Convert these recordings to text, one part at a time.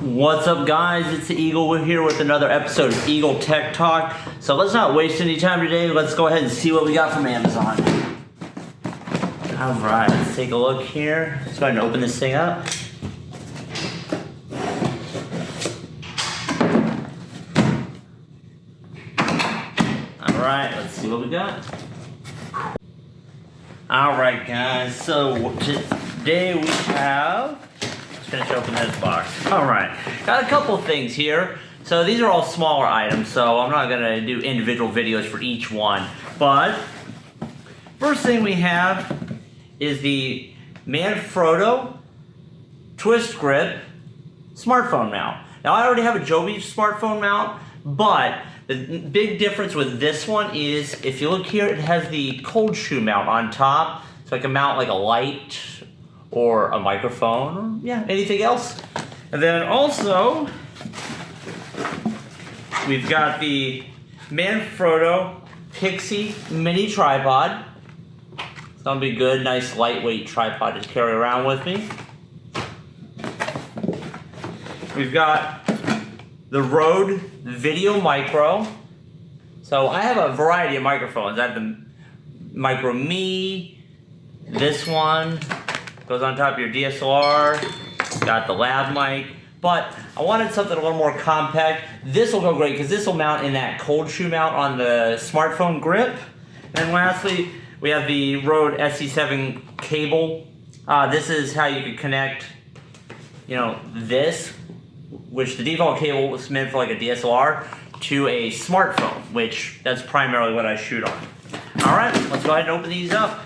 What's up, guys? It's the Eagle. We're here with another episode of Eagle Tech Talk. So let's not waste any time today. Let's go ahead and see what we got from Amazon. All right, let's take a look here. Let's go ahead and open this thing up. All right, let's see what we got. All right, guys. So today we have. Finish opening this box. All right, got a couple things here. So these are all smaller items, so I'm not gonna do individual videos for each one. But first thing we have is the Manfrotto TwistGrip smartphone mount. Now I already have a JOBY smartphone mount, but the big difference with this one is, if you look here, it has the cold shoe mount on top, so I can mount like a light or a microphone, or yeah, anything else. And then also, we've got the Manfrotto Pixi mini tripod. It's gonna be good, nice lightweight tripod to carry around with me. We've got the Rode VideoMicro. So I have a variety of microphones. I have the VideoMic Me, this one, goes on top of your DSLR, got the lav mic, but I wanted something a little more compact. This will go great because this will mount in that cold shoe mount on the smartphone grip. And lastly, we have the Rode SC7 cable. This is how you can connect, this, which the default cable was meant for like a DSLR, to a smartphone, which that's primarily what I shoot on. All right, let's go ahead and open these up.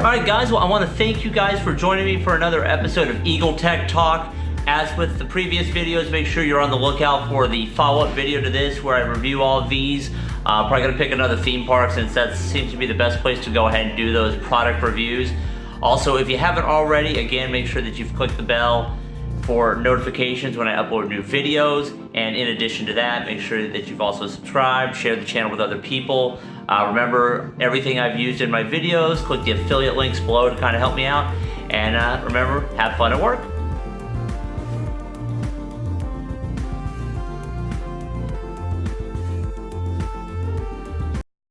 Alright guys, well I want to thank you guys for joining me for another episode of Eagle Tech Talk. As with the previous videos, make sure you're on the lookout for the follow-up video to this where I review all of these. Probably going to pick another theme park since that seems to be the best place to go ahead and do those product reviews. Also, if you haven't already, again, make sure that you've clicked the bell for notifications when I upload new videos. And in addition to that, make sure that you've also subscribed, share the channel with other people. Remember, everything I've used in my videos, click the affiliate links below to kind of help me out. And remember, have fun at work.